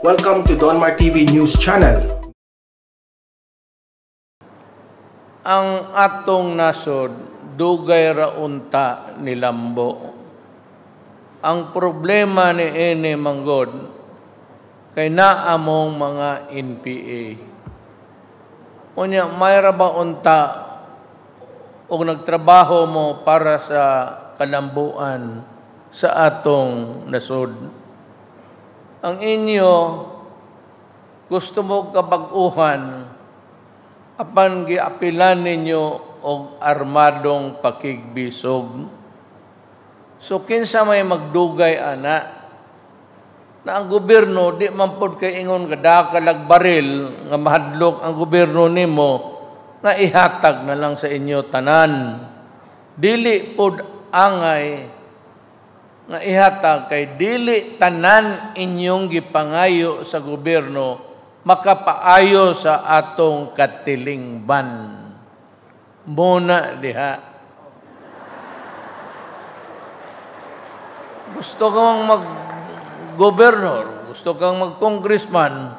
Welcome to Donmar TV News Channel. Ang atong nasod, dugay ra unta ni Lambo. Ang problema ni Ene Manggod, kay naamong mga NPA. Unya, mayra ba unta o nagtrabaho mo para sa kalambuan sa atong nasod? Ang inyo, gusto mo kabag-uhan, apan giapilan ninyo og armadong pakigbisog. So, kinsa may magdugay, ana, na ang gobyerno, di man pod kay ingon kadakalag baril, nga mahadlok ang gobyerno nimo, nga ihatag na lang sa inyo tanan. Dili pod angay, nga ihatag kay dili tanan inyong gipangayo sa gobyerno, makapaayo sa atong katilingban. Muna diha. Gusto kang mag-gobernador, gusto kang mag-congressman,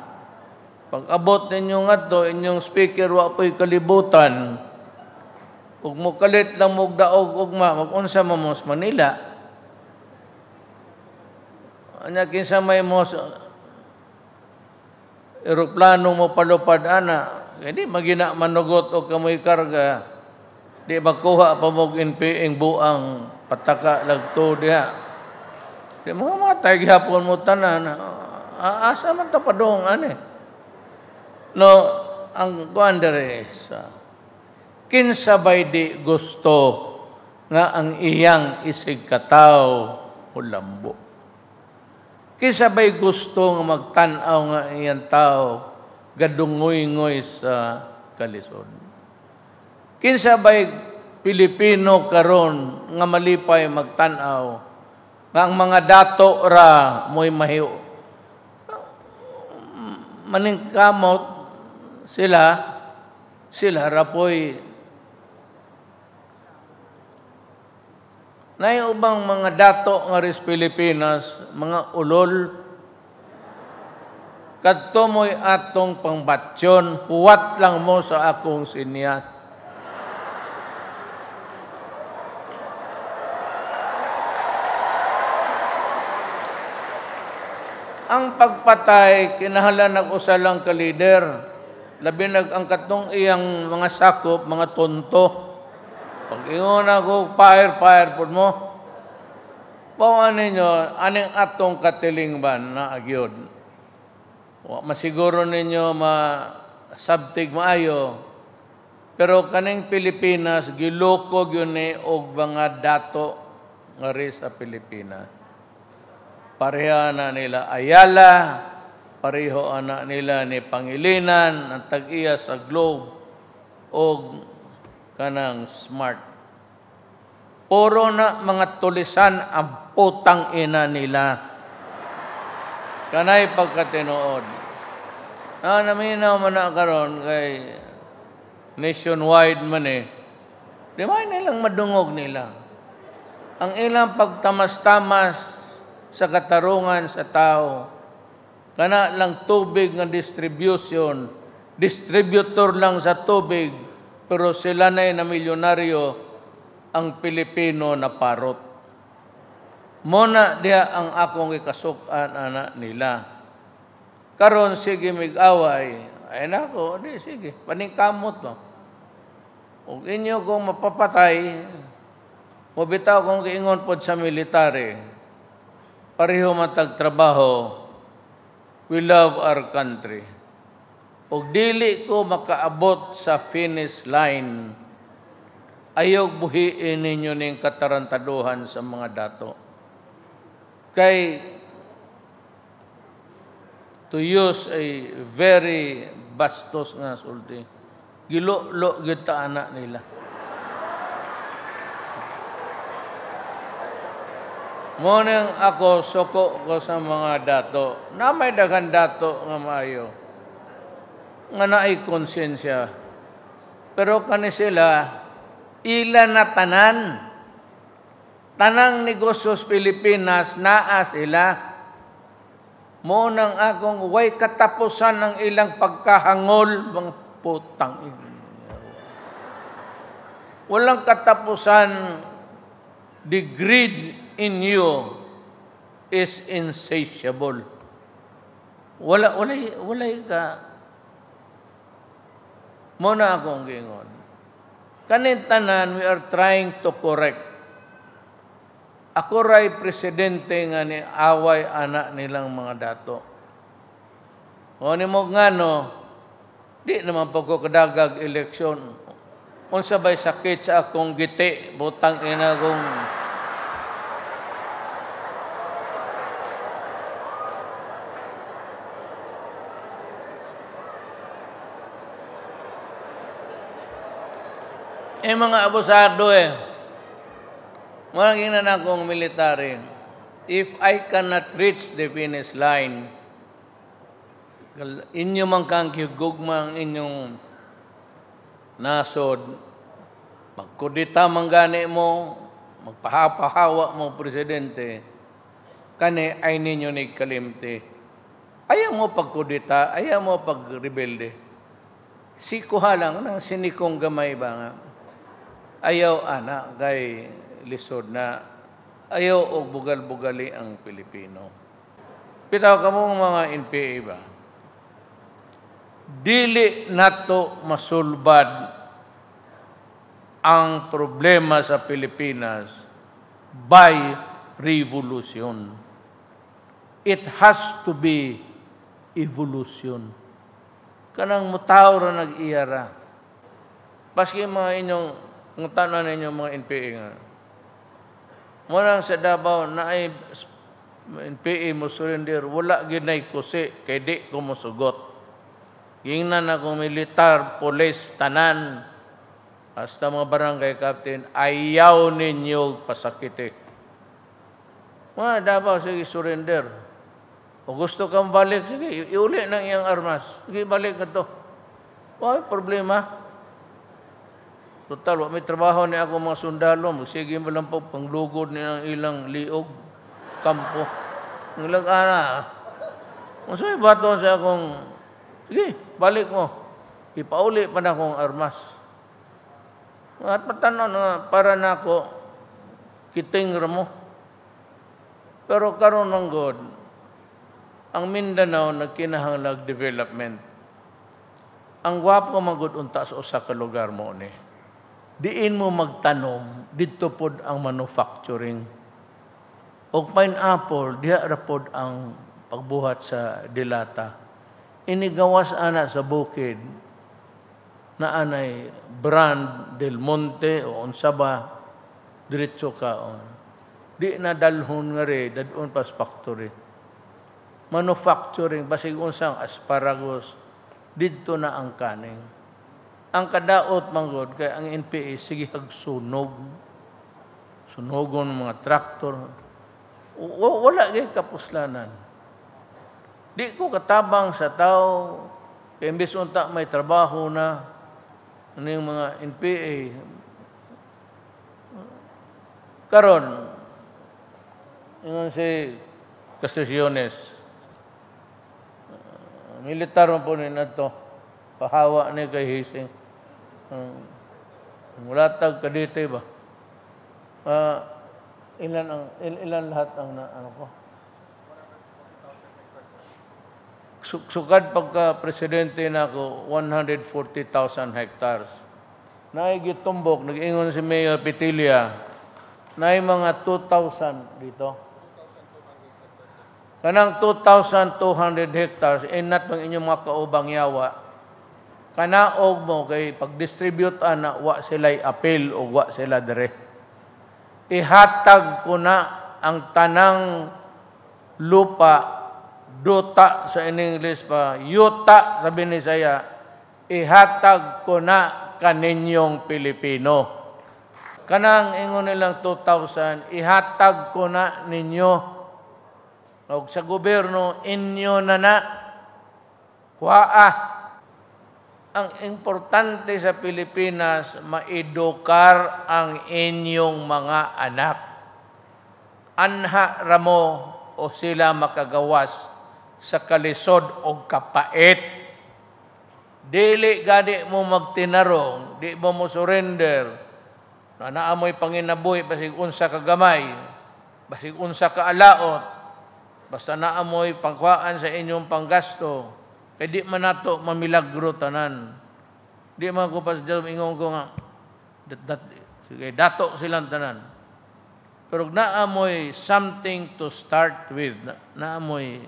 pag-abot ninyo nga to, inyong speaker, wapoy kalibutan, ug mo kalit lang mo daog ugma, mag-unsa mo sa Manila. Anya kinsa may mo eroplano mo palupad, ana, hindi magina manugot o kamoy karga, di magkuha pa mo inpiing buang pataka lagto diha. Di mga matay gihapon mo tanan. Asa man tapadong, ane? No, ang kuandares, kinsabay di gusto nga ang iyang isig kataw o Lambo. Kinsabay gusto nga magtanaw nga iyang tao gadungoy-ngoy sa kalisod. Kinsabay Pilipino karon nga malipay magtanaw nga ang mga dato ra mo'y mahiyo. Maningkamot sila ra po'y ubang mga dato nga ris Pilipinas, mga ulol, kadto mo'y atong pangbatsyon, huwat lang mo sa akong sinyat. Ang pagpatay, kinahanglan nag-usalang ka-leader. Labi nag-angkatong iyang mga sakop, mga tonto. Pag ingon ako, fire po mo. Pawaan ninyo, aning atong katilingban na agyod. Masiguro ninyo masabtig maayo. Pero kaning Pilipinas, gilukog yun og mga dato nga rin sa Pilipinas. Pareha na nila Ayala, pareho na nila ni Pangilinan, ang tag-iya sa Globe, o kanang Smart. Puro na mga tulisan ang putang ina nila. Kanay pagkatinuod. Naminaw man na karon kay nationwide man di man nilang madungog nila. Ang ilang pagtamas-tamas sa katarungan sa tao, kana lang tubig nga distributor lang sa tubig, pero sila na milyonaryo, ang Pilipino na parot. Muna diha ang akong ikasukan anak nila. Karon sige mig-away, ay nako, di sige, paningkamot mo. Kung inyo kung mapapatay, mabitaw kung giingon pod sa military, pareho matagtrabaho, we love our country. Og dili ko makaabot sa finish line, ayog buhiin ninyo ning katarantaduhan sa mga dato. Kay, to use a very bastos nga sulti, gilo-lo kita anak nila. Munang ako, suko ko sa mga dato, na may daghang dato nga maayo, nga naay konsensya. Pero kani sila, ila na tanan. Tanang negosyo sa Pilipinas, naa sila. mo nang akong way katapusan ng ilang pagkahangol, mga putang ina. Walang katapusan. The greed in you is insatiable. Walay ka. Mo na akong gingon. Kanin tanan, we are trying to correct. Ako ray presidente nga ni away anak nilang mga dato. O ni mo nga no, di naman po ko kadagag eleksyon. Unsa bay sakit sa akong giti, butang ina kong mga abusado Mga ginan akong military, if I cannot reach the finish line, inyo man kang higugmang inyong nasod, magkudita man gani mo, magpahapahawa mo presidente, kani ay ninyo nagkalimti. Ayaw mo pagkudita, ayaw mo pagrebelde. Sikuha lang, sinikong gamay ba nga. Ayaw ana, kay lisod na ayaw o bugal-bugali ang Pilipino. Pitaw ka mong mga NPA ba? Dili nato masulbad ang problema sa Pilipinas by revolution. It has to be evolution. Kanang mutaw ra nag-iyara. Paski mga inyong tanan ninyo mga NPA nga. Muna sa Davao na ay NPA mo surrender, wala ginay kusi, kay di ko musugot. Gingnan akong militar, polis, tanan, hasta mga barangay captain, ayaw ninyo pasakiti. Mga Davao, sige surrender. O gusto kang balik, sige, iuli ng iyang armas. Sige, balik ka to. Wala problema. Total, may trabaho ni ako mga sundalo. Magsige mo lang po panglugod nilang ilang liog sa kampo. Nilang ana. Masaya ba ito sa akong, sige, balik mo. Ipauli pa na akong armas. At patanaw na para na ako, kiting mo. Pero karon ng God, ang Mindanao nagkinahanglag development. Ang gwapo magudunta sa usa ka lugar mo ni. Diin mo magtanom, dito pod ang manufacturing. Og pineapple, diha ra pod ang pagbuhat sa dilata. Inigawas ana sa bukid na anay brand Del Monte o unsa ba diretso kaon. Di na dalhon nga re, dadon pas factory. Manufacturing, basig unsang asparagus, dito na ang kaning. Ang kadaot manggod kay ang NPA sige hagsunog. Sunogon mga traktor. Wala gay kapuslanan. Di ko katabang sa tao kay imbes unta may trabaho na yung mga NPA. Karon ingon si Castellones, militar mo po nila to, pahawa ni kay Hising. Mulatag kadite ba? Ilan lahat ang ano ko? Sukad pagka presidente na ako, 140,000 hectares. Naigitumbok, nag-ingon si Mayor Petilia, na mga 2,000 dito. Kanang 2,200 hectares, inat ng inyong mga kaubang yawa, kanaog mo kay pag-distribute ana wa sila'y appeal o wa sila dire. Ihatag ko na ang tanang lupa, duta sa English pa, yuta sa Binisaya, ihatag ko na kaninyong Pilipino. Kanang ingon nilang 2,000, ihatag ko na ninyo. O sa gobyerno, inyo na. Kuhaa. Ang importante sa Pilipinas, maedukar ang inyong mga anak. Anha ramo o sila makagawas sa kalisod o kapait. Dili gadi mo magtinarong, di mo mo surrender. Na naamoy panginabuhi, basig unsa ka gamay, basig unsa ka alaot, basta naamoy pangkuhaan sa inyong panggasto, kay di man nato mamilagro tanan. Di man ko pas ingon ko nga, sige, dato silang tanan. Pero naamoy something to start with, naamoy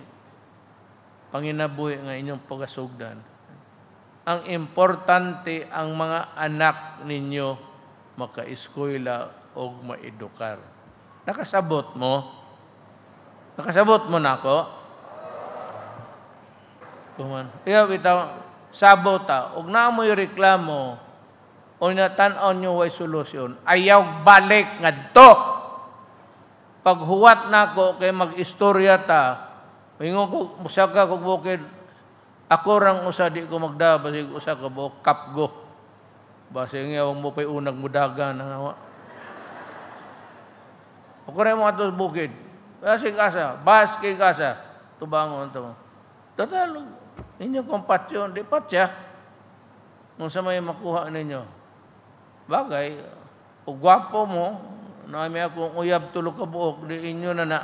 panginabuhi nga inyong pagasugdan. Ang importante ang mga anak ninyo maka-eskwela o maedukar. Nakasabot mo? Nakasabot mo na ako? Kuman. Iya, bitaw, sabot ta. Og naamoy reklamo, o natanaw nyo way solusyon, ayaw balik ngadto. Paghuwat na ko, kay mag-istorya ta, mingon ko, musa ka kung bukid, ako rang usa di ko magda, basig usa ka buok, kapgo. Basig nga, huwag mo pa'y unag mudaga na nawa. Ako rin mga ito bukid. Basig asa, baskig asa, tubangon ito. Total, ninyo kompatyon, di patya. Kung sa may makuha ninyo. Bagay, o gwapo mo, na may akong uyab tulog ka buok, di inyo na